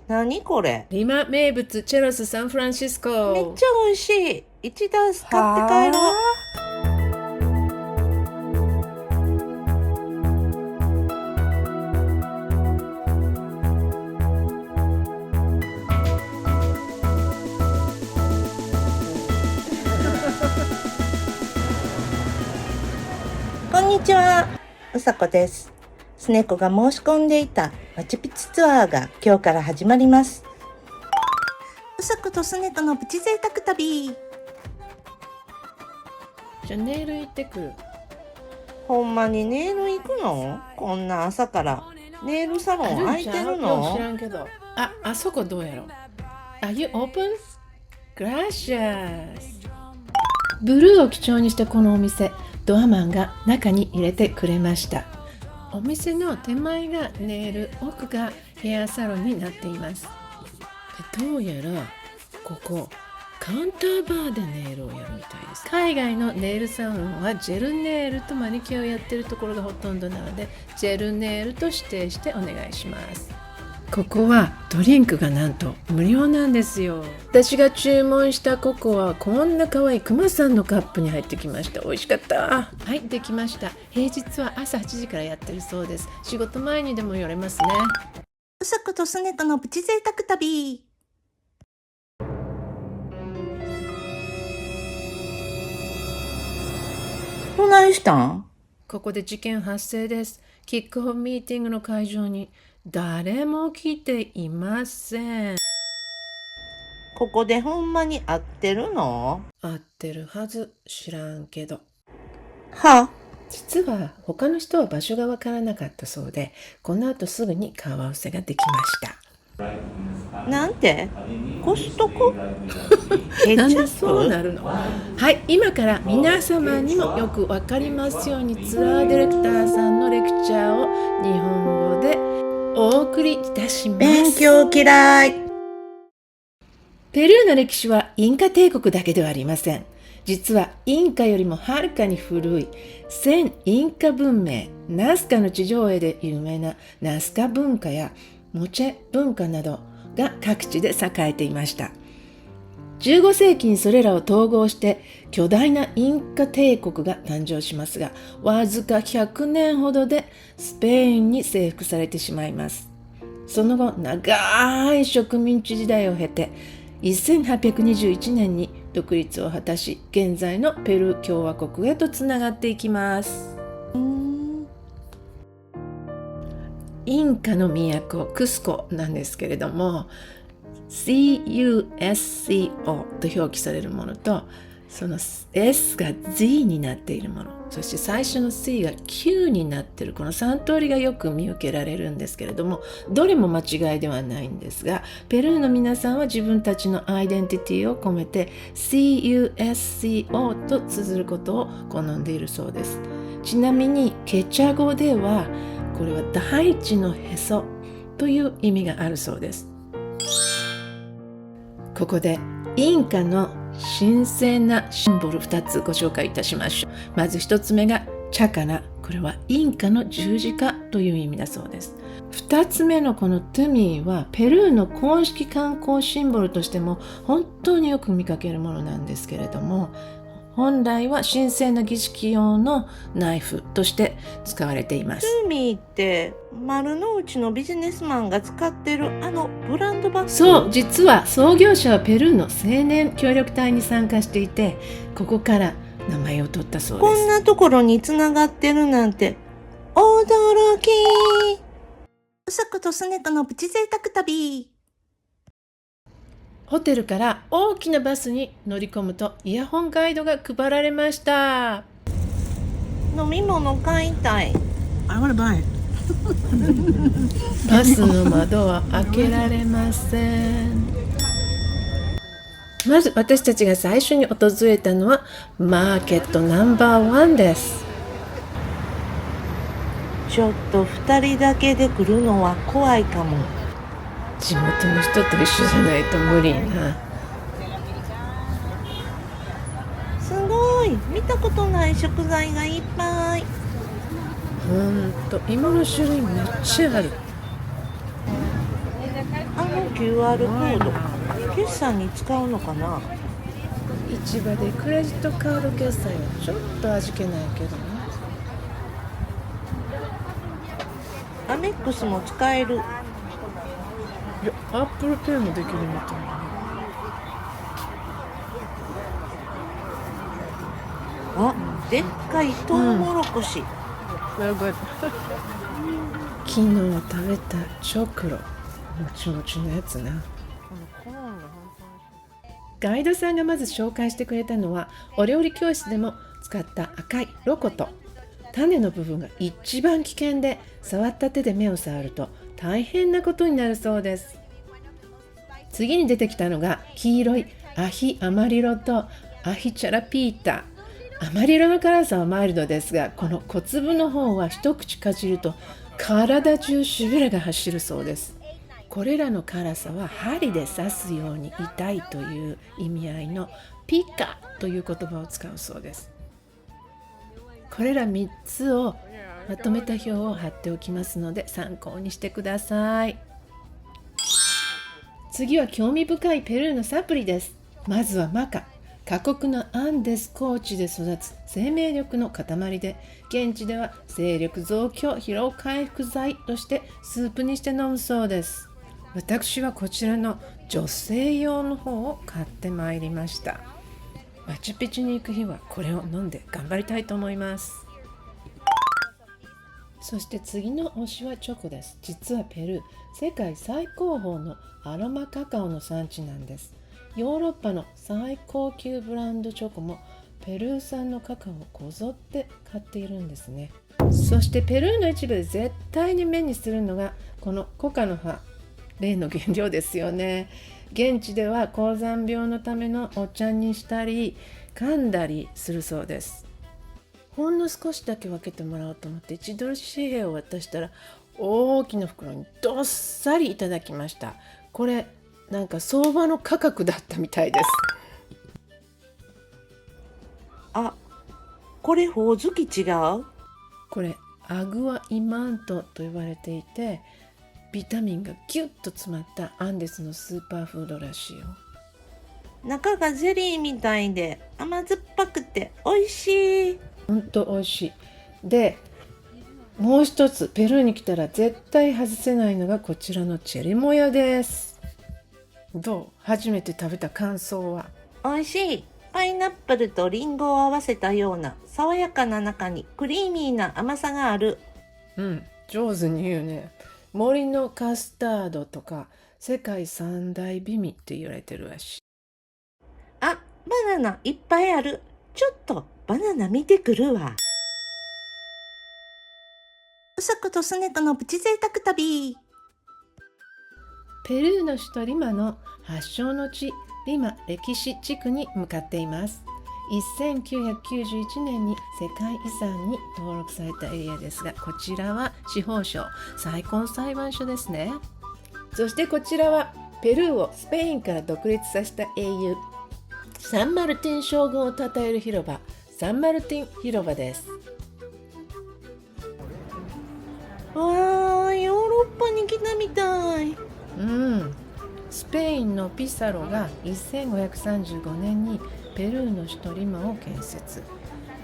何これ？リマ名物チェロスサンフランシスコ。めっちゃ美味しい。1ダース買って帰ろう。こんにちは、うさこです。すねこが申し込んでいたマチュピチュツアーが今日から始まります。うさことすねこのプチ贅沢旅。じゃあネイル行ってくる。ほんまにネイル行くの？こんな朝からネイルサロン開いてる知の？らんけど。あそこどうやろ。Are you open? Gracias。ブルーを基調にしたこのお店、ドアマンが中に入れてくれました。お店の手前がネイル、奥がヘアサロンになっています。でどうやらここカウンターバーでネイルをやるみたいです。海外のネイルサロンはジェルネイルとマニキュアをやってるところがほとんどなので、ジェルネイルと指定してお願いします。ここはドリンクがなんと無料なんですよ。私が注文したココアはこんな可愛いクマさんのカップに入ってきました。美味しかった。はい、できました。平日は朝8時からやってるそうです。仕事前にでも寄れますね。うさことすねこのプチ贅沢旅。どないしたん？ここで事件発生です。キックオフミーティングの会場に誰も来ていません。ここでほんまに合ってるの？合ってるはず。知らんけど。は？実は他の人は場所がわからなかったそうで、この後すぐに顔合わせができました。なんて？コストコ？なんでそうなるの？はい、今から皆様にもよくわかりますようにツアーディレクターさんのレクチャーを日本語でお送りいたします。勉強嫌い。ペルーの歴史はインカ帝国だけではありません。実はインカよりもはるかに古い先インカ文明、ナスカの地上絵で有名なナスカ文化やモチェ文化などが各地で栄えていました。15世紀にそれらを統合して巨大なインカ帝国が誕生しますが、わずか100年ほどでスペインに征服されてしまいます。その後、長い植民地時代を経て、1821年に独立を果たし、現在のペルー共和国へとつながっていきます。インカの都クスコなんですけれども、CUSCO と表記されるものと、その S が Z になっているもの、そして最初の C が Q になっている、この3通りがよく見受けられるんですけれども、どれも間違いではないんですが、ペルーの皆さんは自分たちのアイデンティティを込めて CUSCO と綴ることを好んでいるそうです。ちなみにケチャ語ではこれは大地のへそという意味があるそうです。ここでインカの神聖なシンボル2つご紹介いたしましょう。まず1つ目がチャカラ。これはインカの十字架という意味だそうです。2つ目のこのトゥミーはペルーの公式観光シンボルとしても本当によく見かけるものなんですけれども、本来は神聖な儀式用のナイフとして使われています。トゥミーって丸の内のビジネスマンが使ってるあのブランドバッグ？そう、実は創業者はペルーの青年協力隊に参加していて、ここから名前を取ったそうです。こんなところにつながってるなんて驚き。うさことすねこのプチ贅沢旅。ホテルから大きなバスに乗り込むとイヤホンガイドが配られました。飲み物買いたい。I want to buy it. バスの窓は開けられません。まず私たちが最初に訪れたのはマーケットナンバー1です。ちょっと2人だけで来るのは怖いかも。地元の人と一緒じゃないと無理な。すごい、見たことない食材がいっぱい。ほんと芋の種類めっちゃある。あ QR コード、決済に使うのかな。市場でクレジットカード決済はちょっと味気ないけどね。アメックスも使える。いや、アップルペイもできるみたいな。あ、でっかいトウモロコシ。昨日食べたチョクロ、もちもちのやつな。ガイドさんがまず紹介してくれたのは、お料理教室でも使った赤いロコと種の部分が一番危険で、触った手で目を触ると大変なことになるそうです。次に出てきたのが黄色いアヒアマリロとアヒチャラピータ。アマリロの辛さはマイルドですが、この小粒の方は一口かじると体中しびれが走るそうです。これらの辛さは針で刺すように痛いという意味合いのピカという言葉を使うそうです。これら3つをまとめた表を貼っておきますので参考にしてください。次は興味深いペルーのサプリです。まずはマカ。過酷なアンデス高地で育つ生命力の塊で、現地では精力増強疲労回復剤としてスープにして飲むそうです。私はこちらの女性用の方を買ってまいりました。マチュピチュに行く日はこれを飲んで頑張りたいと思います。そして次の推しはチョコです。実はペルー、世界最高峰のアロマカカオの産地なんです。ヨーロッパの最高級ブランドチョコもペルー産のカカオをこぞって買っているんですね。そしてペルーの市場で絶対に目にするのがこのコカの葉、例の原料ですよね。現地では高山病のためのお茶にしたり噛んだりするそうです。ほんの少しだけ分けてもらおうと思って1ドル紙幣を渡したら、大きな袋にどっさりいただきました。これなんか相場の価格だったみたいです。あ、これほおずき違う？これアグアイマントと言われていて、ビタミンがギュッと詰まったアンデスのスーパーフードらしいよ。中がゼリーみたいで甘酸っぱくて美味しい。ほんと美味しい。で、もう一つペルーに来たら絶対外せないのがこちらのチェリモヤです。どう？初めて食べた感想は？美味しい。パイナップルとリンゴを合わせたような爽やかな中にクリーミーな甘さがある。上手に言うね。森のカスタードとか世界三大美味って言われてるらしい。あ、バナナいっぱいある。ちょっとバナナ見てくるわ。うさことすねこのプチ贅沢旅。ペルーの首都リマの発祥の地、リマ歴史地区に向かっています。1991年に世界遺産に登録されたエリアですが、こちらは司法省最高裁判所ですね。そしてこちらはペルーをスペインから独立させた英雄、サンマルティン将軍を称える広場、サンマルティン広場です。わー、ヨーロッパに来たみたい。スペインのピサロが1535年にペルーの首都リマを建設。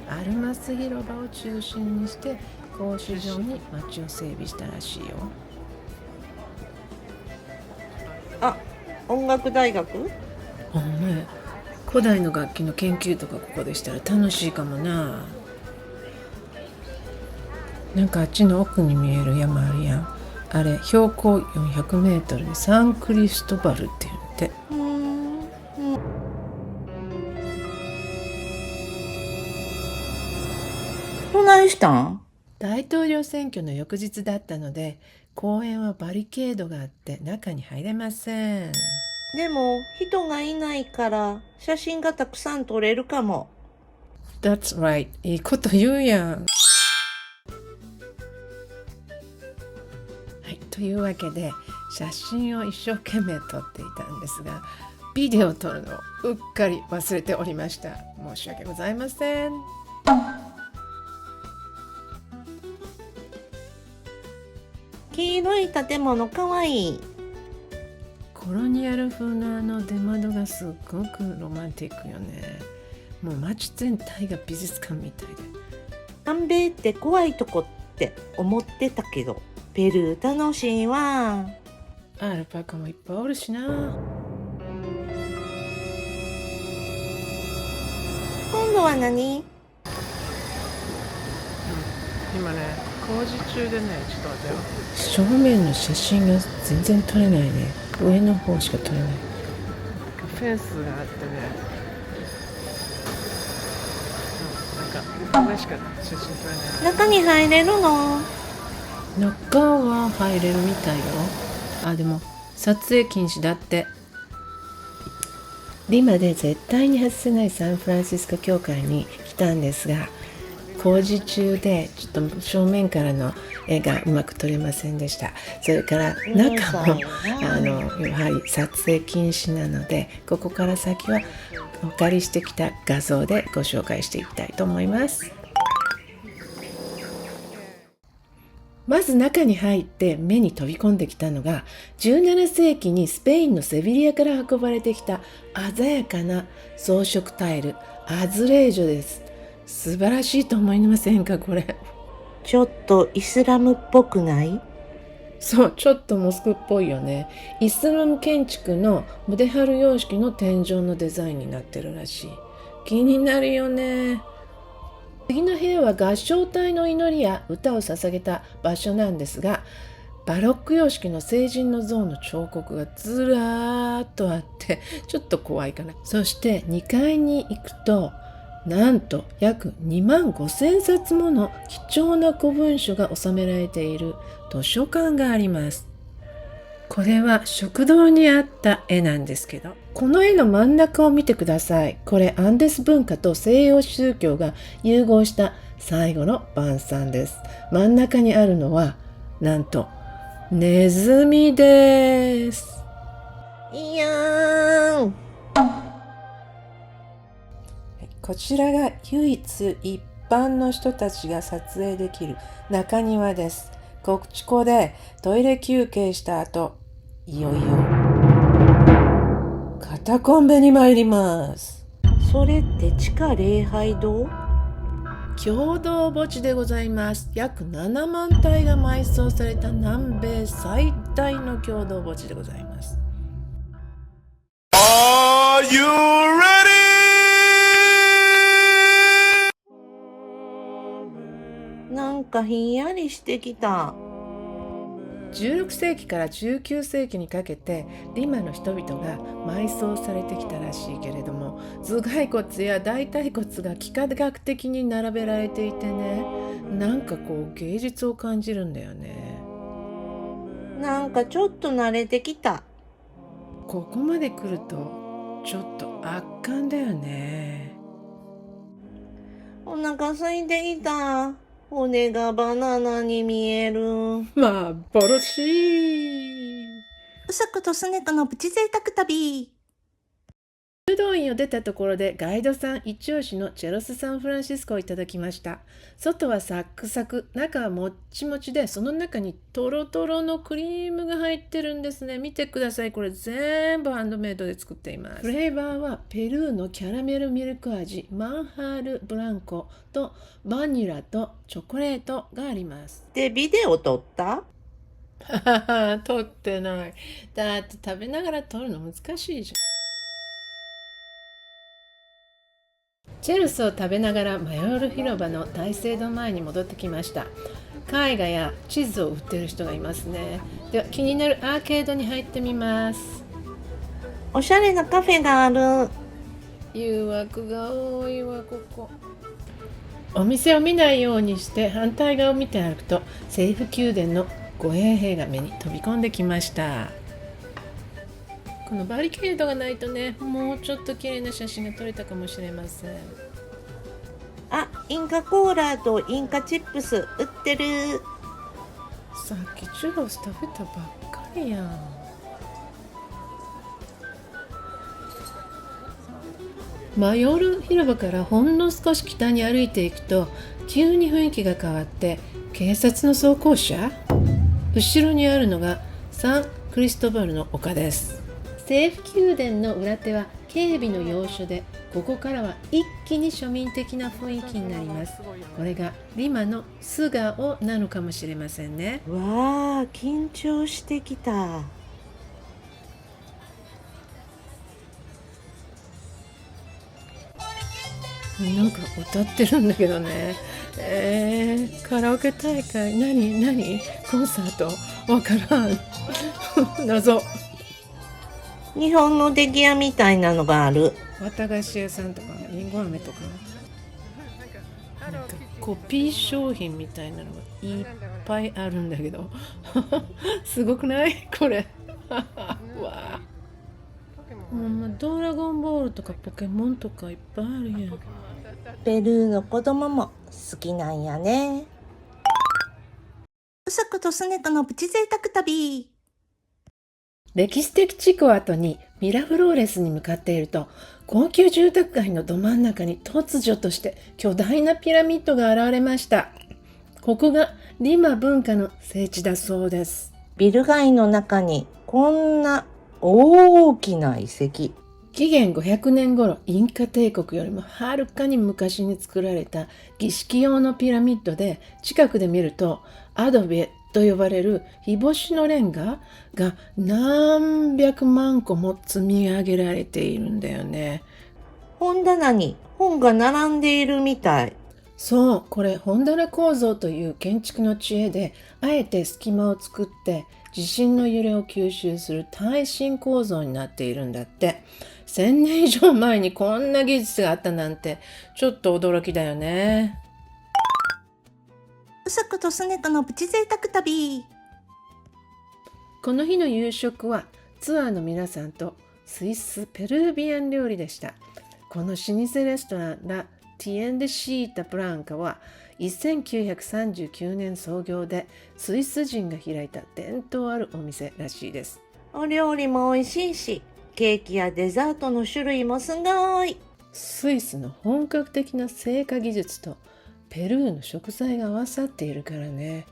アルマス広場を中心にして格子状に街を整備したらしいよ。あ、音楽大学？お前、古代の楽器の研究とかここでしたら楽しいかもな。なんかあっちの奥に見える山あるやん。あれ標高400メートルでサンクリストバルって言って。どないしたん？大統領選挙の翌日だったので、公園はバリケードがあって中に入れません。でも人がいないから写真がたくさん撮れるかも。 That's right。 いいこと言うやん。はい、というわけで写真を一生懸命撮っていたんですが、ビデオを撮るのをうっかり忘れておりました。申し訳ございません。黄色い建物かわいい。コロニアル風の出窓がすっごくロマンティックよね。もう街全体が美術館みたいで。南米って怖いとこって思ってたけど、ペルー楽しいわ。アルパカもいっぱいおるしな。今度は何？今ね、工事中でね、ちょっと待ってよ。正面の写真が全然撮れないね。上の方しか撮れない。フェンスがあってね、なんか上しか写真撮れない。中に入れるの？中は入れるみたいよ。あ、でも撮影禁止だって。リマで絶対に外せないサンフランシスコ教会に来たんですが、工事中でちょっと正面からの絵がうまく撮れませんでした。それから中もやはり撮影禁止なので、ここから先はお借りしてきた画像でご紹介していきたいと思います。まず中に入って目に飛び込んできたのが、17世紀にスペインのセビリアから運ばれてきた鮮やかな装飾タイル、アズレージョです。素晴らしいと思いませんか、これ。ちょっとイスラムっぽくない？そう、ちょっとモスクっぽいよね。イスラム建築のモデハル様式の天井のデザインになってるらしい。気になるよね。次の部屋は合唱隊の祈りや歌を捧げた場所なんですが、バロック様式の聖人の像の彫刻がずらーっとあってちょっと怖いかな。そして2階に行くと、なんと約25,000冊もの貴重な古文書が収められている図書館があります。これは食堂にあった絵なんですけど、この絵の真ん中を見てください。これアンデス文化と西洋宗教が融合した最後の晩餐です。真ん中にあるのはなんとネズミです。いやーん。こちらが唯一一般の人たちが撮影できる中庭です。ここでトイレ休憩した後、いよいよカタコンベに参ります。それって地下礼拝堂？共同墓地でございます。約7万体が埋葬された南米最大の共同墓地でございます。Are you ready? なんかひんやりしてきた。16世紀から19世紀にかけてリマの人々が埋葬されてきたらしいけれども、頭蓋骨や大腿骨が幾何学的に並べられていてね、なんかこう芸術を感じるんだよね。なんかちょっと慣れてきた。ここまで来るとちょっと圧巻だよね。お腹空いてきた。骨がバナナに見える。幻。うさことすねこのプチ贅沢旅。修道院を出たところでガイドさん一押しのチェロスサンフランシスコをいただきました。外はサックサク、中はもっちもちで、その中にトロトロのクリームが入ってるんですね。見てください。これ全部ハンドメイドで作っています。フレーバーはペルーのキャラメルミルク味、マンハールブランコとバニラとチョコレートがあります。で、ビデオ撮った？撮ってない。だって食べながら撮るの難しいじゃん。チェルスを食べながらマヨール広場の大聖堂前に戻ってきました。絵画や地図を売ってる人がいますね。では気になるアーケードに入ってみます。おしゃれなカフェがある。誘惑が多いわ、ここ。お店を見ないようにして反対側を見て歩くと、政府宮殿の護衛兵が目に飛び込んできました。このバリケードがないとね、もうちょっと綺麗な写真が撮れたかもしれません。あ、インカコーラとインカチップス売ってる。さっきチュロス食べたばっかりやん。マヨール広場からほんの少し北に歩いていくと、急に雰囲気が変わって警察の装甲車。後ろにあるのがサンクリストバルの丘です。政府宮殿の裏手は警備の要所で、ここからは一気に庶民的な雰囲気になります。これがリマの素顔なのかもしれませんね。わあ、緊張してきた。なんか歌ってるんだけどね。カラオケ大会、何コンサートわからん。謎。日本の出来屋みたいなのがある。綿菓子屋さんとかりんご飴とか、なんかコピー商品みたいなのがいっぱいあるんだけどすごくないこれわあ、ドラゴンボールとかポケモンとかいっぱいあるやん。ペルーの子供も好きなんやね。うさことすねこのプチ贅沢旅。歴史的地区を後にミラフローレスに向かっていると、高級住宅街のど真ん中に突如として巨大なピラミッドが現れました。ここがリマ文化の聖地だそうです。ビル街の中にこんな大きな遺跡。紀元500年頃、インカ帝国よりもはるかに昔に作られた儀式用のピラミッドで、近くで見るとアドベと呼ばれる日干しのレンガが何百万個も積み上げられているんだよね。本棚に本が並んでいるみたい。そう、これ本棚構造という建築の知恵で、あえて隙間を作って地震の揺れを吸収する耐震構造になっているんだって。1000年以上前にこんな技術があったなんて、ちょっと驚きだよね。うさことすねこのプチ贅沢旅。この日の夕食はツアーの皆さんとスイスペルービアン料理でした。この老舗レストランラ・ティエンデシータ・ブランカは1939年創業で、スイス人が開いた伝統あるお店らしいです。お料理も美味しいし、ケーキやデザートの種類もすごい。スイスの本格的な製菓技術とペルーの食材が合わさっているからね。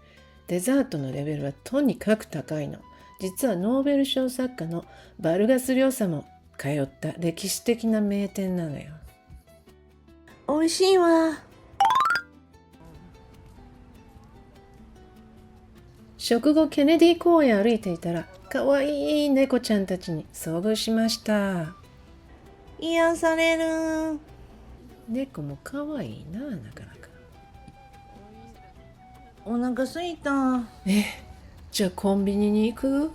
デザートのレベルはとにかく高いの。実はノーベル賞作家のバルガス領サも通った歴史的な名店なのよ。美味しいわ。食後ケネディ公園歩いていたら、かわいい猫ちゃんたちに遭遇しました。癒される。猫もかわいいな、なかなか。お腹すいた。じゃあコンビニに行く？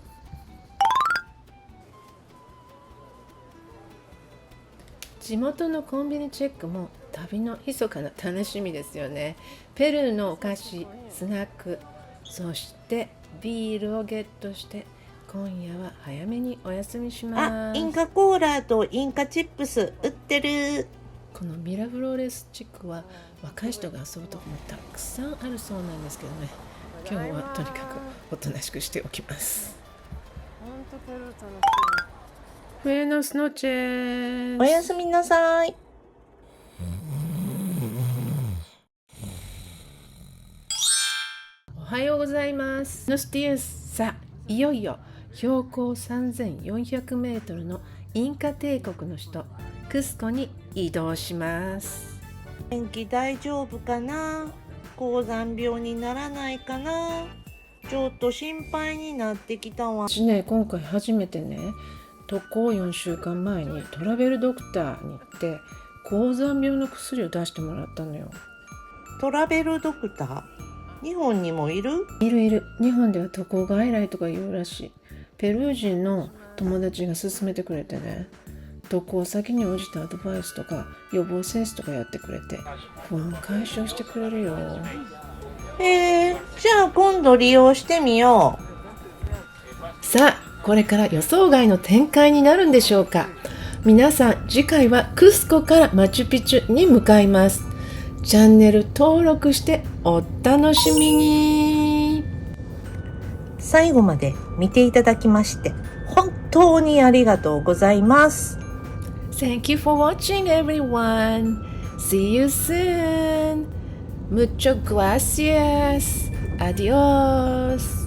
地元のコンビニチェックも旅の密かな楽しみですよね。ペルーのお菓子、スナック、そしてビールをゲットして、今夜は早めにお休みします。インカコーラとインカチップス売ってる。このミラフローレス地区は若い人が遊ぶとこもたくさんあるそうなんですけどね。今日はとにかくおとなしくしておきます。Buenas noches。おやすみなさい。おはようございます。ノスティエス。さあ、いよいよ標高3400メートルのインカ帝国の首都クスコに移動します。天気大丈夫かな？高山病にならないかな？ちょっと心配になってきたわ。私ね、今回初めてね、渡航4週間前にトラベルドクターに行って高山病の薬を出してもらったのよ。トラベルドクター？日本にもいる？いる。日本では渡航外来とか言うらしい。ペルー人の友達が勧めてくれてね、渡航先に応じたアドバイスとか予防接種とかやってくれて、不安解消してくれるよ。じゃあ今度利用してみよう。さあ、これから予想外の展開になるんでしょうか。皆さん、次回はクスコからマチュピチュに向かいます。チャンネル登録してお楽しみに。最後まで見ていただきまして本当にありがとうございます。 Thank you for watching everyone. See you soon. Muchas gracias. Adiós.